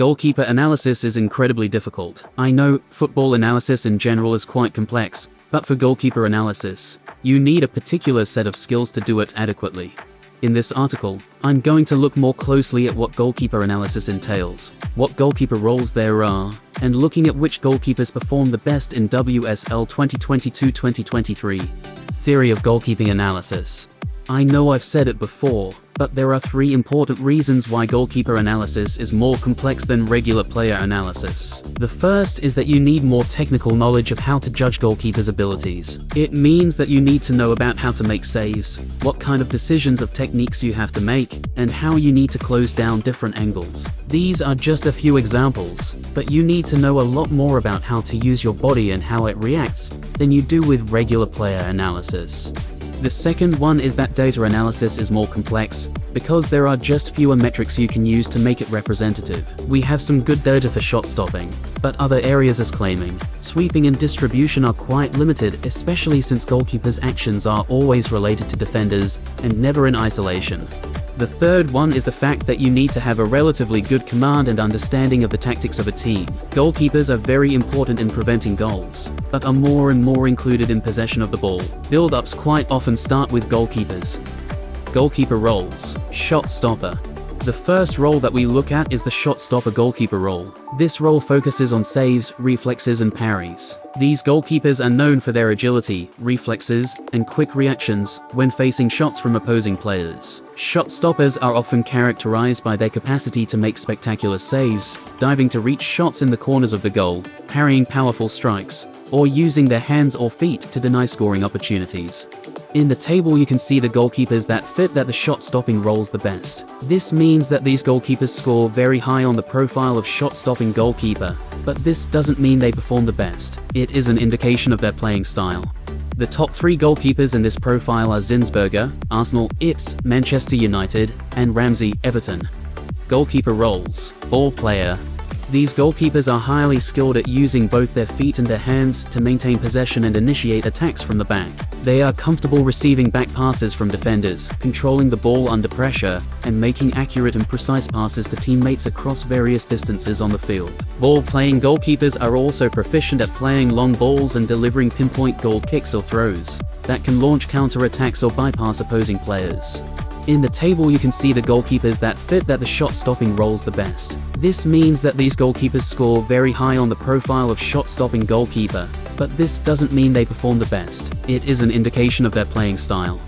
Goalkeeper analysis is incredibly difficult. I know football analysis in general is quite complex, but for goalkeeper analysis, you need a particular set of skills to do it adequately. In this article, I'm going to look more closely at what goalkeeper analysis entails, what goalkeeper roles there are, and looking at which goalkeepers perform the best in WSL 2022-2023. Theory of goalkeeping analysis. I know I've said it before, but there are 3 important reasons why goalkeeper analysis is more complex than regular player analysis. The first is that you need more technical knowledge of how to judge goalkeepers' abilities. It means that you need to know about how to make saves, what kind of decisions of techniques you have to make, and how you need to close down different angles. These are just a few examples, but you need to know a lot more about how to use your body and how it reacts than you do with regular player analysis. The second one is that data analysis is more complex, because there are just fewer metrics you can use to make it representative. We have some good data for shot stopping, but other areas as claiming, sweeping and distribution are quite limited, especially since goalkeepers' actions are always related to defenders and never in isolation. The third one is the fact that you need to have a relatively good command and understanding of the tactics of a team. Goalkeepers are very important in preventing goals, but are more and more included in possession of the ball. Build-ups quite often start with goalkeepers. Goalkeeper roles. Shot stopper. The first role that we look at is the shot stopper goalkeeper role. This role focuses on saves, reflexes and parries. These goalkeepers are known for their agility, reflexes, and quick reactions when facing shots from opposing players. Shot stoppers are often characterized by their capacity to make spectacular saves, diving to reach shots in the corners of the goal, parrying powerful strikes, or using their hands or feet to deny scoring opportunities. In the table you can see the goalkeepers that fit the shot-stopping roles the best. This means that these goalkeepers score very high on the profile of shot-stopping goalkeeper, but this doesn't mean they perform the best. It is an indication of their playing style. The top 3 goalkeepers in this profile are Zinsberger, Arsenal, Earps, Manchester United, and Ramsey, Everton. Goalkeeper roles. Ball player. These goalkeepers are highly skilled at using both their feet and their hands to maintain possession and initiate attacks from the back. They are comfortable receiving back passes from defenders, controlling the ball under pressure, and making accurate and precise passes to teammates across various distances on the field. Ball-playing goalkeepers are also proficient at playing long balls and delivering pinpoint goal kicks or throws that can launch counter-attacks or bypass opposing players. In the table you can see the goalkeepers that fit the shot-stopping roles the best. This means that these goalkeepers score very high on the profile of shot-stopping goalkeeper, but this doesn't mean they perform the best. It is an indication of their playing style.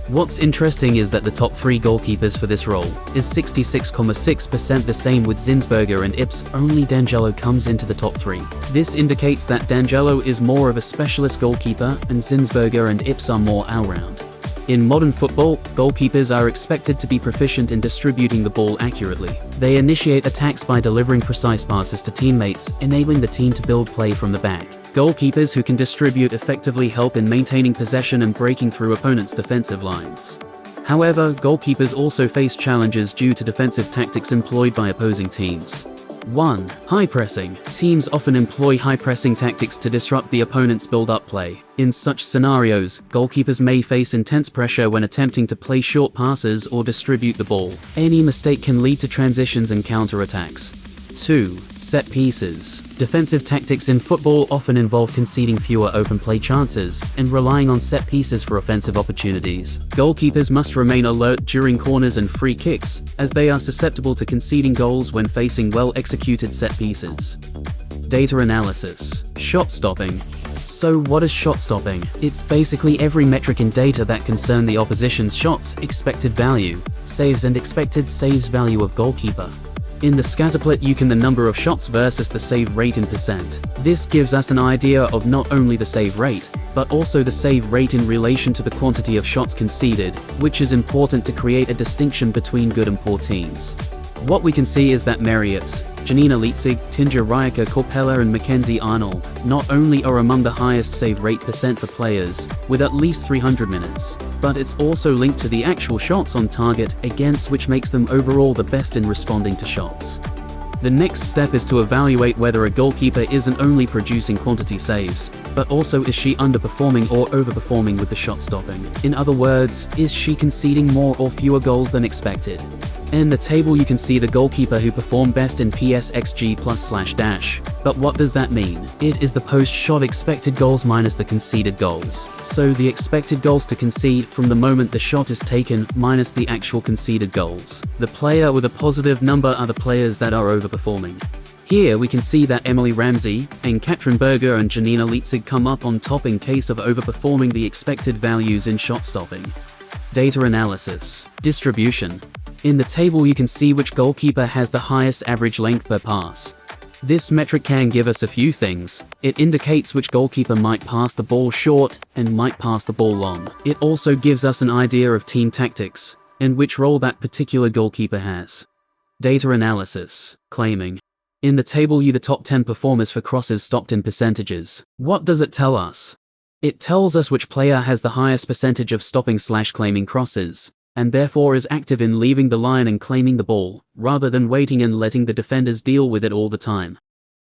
What's interesting is that the top 3 goalkeepers for this role is 66.6% the same with Zinsberger and Earps. Only D'Angelo comes into the top 3. This indicates that D'Angelo is more of a specialist goalkeeper and Zinsberger and Earps are more all-round. In modern football, goalkeepers are expected to be proficient in distributing the ball accurately. They initiate attacks by delivering precise passes to teammates, enabling the team to build play from the back. Goalkeepers who can distribute effectively help in maintaining possession and breaking through opponents' defensive lines. However, goalkeepers also face challenges due to defensive tactics employed by opposing teams. 1. High pressing. Teams often employ high pressing tactics to disrupt the opponent's build-up play. In such scenarios, goalkeepers may face intense pressure when attempting to play short passes or distribute the ball. Any mistake can lead to transitions and counter-attacks. 2. Set pieces. Defensive tactics in football often involve conceding fewer open play chances and relying on set pieces for offensive opportunities. Goalkeepers must remain alert during corners and free kicks, as they are susceptible to conceding goals when facing well-executed set pieces. Data analysis. Shot stopping. So what is shot stopping? It's basically every metric in data that concern the opposition's shots, expected value, saves and expected saves value of goalkeeper. In the scatterplot you can the number of shots versus the save rate in percent. This gives us an idea of not only the save rate, but also the save rate in relation to the quantity of shots conceded, which is important to create a distinction between good and poor teams. What we can see is that Earps, Janina Leitzig, Tinja Ryaka Korpela and Mackenzie Arnold not only are among the highest save rate percent for players, with at least 300 minutes, but it's also linked to the actual shots on target against, which makes them overall the best in responding to shots. The next step is to evaluate whether a goalkeeper isn't only producing quantity saves, but also is she underperforming or overperforming with the shot stopping. In other words, is she conceding more or fewer goals than expected? In the table you can see the goalkeeper who performed best in PSXG plus/dash. But what does that mean? It is the post-shot expected goals minus the conceded goals. So the expected goals to concede from the moment the shot is taken minus the actual conceded goals. The player with a positive number are the players that are overperforming. Here we can see that Emily Ramsey, Katrin Berger and Janina Leitzig come up on top in case of overperforming the expected values in shot stopping. Data analysis. Distribution. In the table you can see which goalkeeper has the highest average length per pass. This metric can give us a few things. It indicates which goalkeeper might pass the ball short and might pass the ball long. It also gives us an idea of team tactics and which role that particular goalkeeper has. Data analysis. Claiming. In the table you the top 10 performers for crosses stopped in percentages. What does it tell us? It tells us which player has the highest percentage of stopping/claiming crosses, and therefore is active in leaving the line and claiming the ball, rather than waiting and letting the defenders deal with it all the time.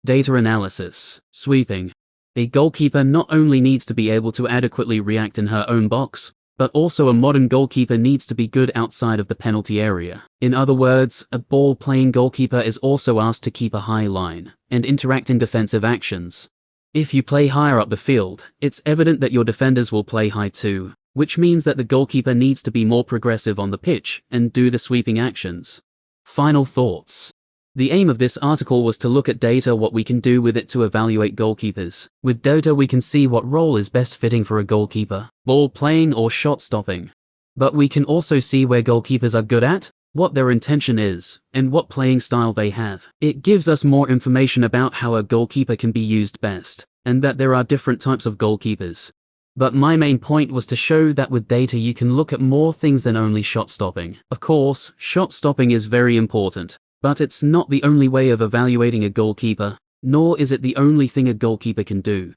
Data analysis. Sweeping. A goalkeeper not only needs to be able to adequately react in her own box, but also a modern goalkeeper needs to be good outside of the penalty area. In other words, a ball-playing goalkeeper is also asked to keep a high line and interact in defensive actions. If you play higher up the field, it's evident that your defenders will play high too, which means that the goalkeeper needs to be more progressive on the pitch and do the sweeping actions. Final thoughts. The aim of this article was to look at data, what we can do with it to evaluate goalkeepers. With data we can see what role is best fitting for a goalkeeper, ball playing or shot stopping. But we can also see where goalkeepers are good at, what their intention is, and what playing style they have. It gives us more information about how a goalkeeper can be used best, and that there are different types of goalkeepers. But my main point was to show that with data you can look at more things than only shot stopping. Of course, shot stopping is very important, but it's not the only way of evaluating a goalkeeper, nor is it the only thing a goalkeeper can do.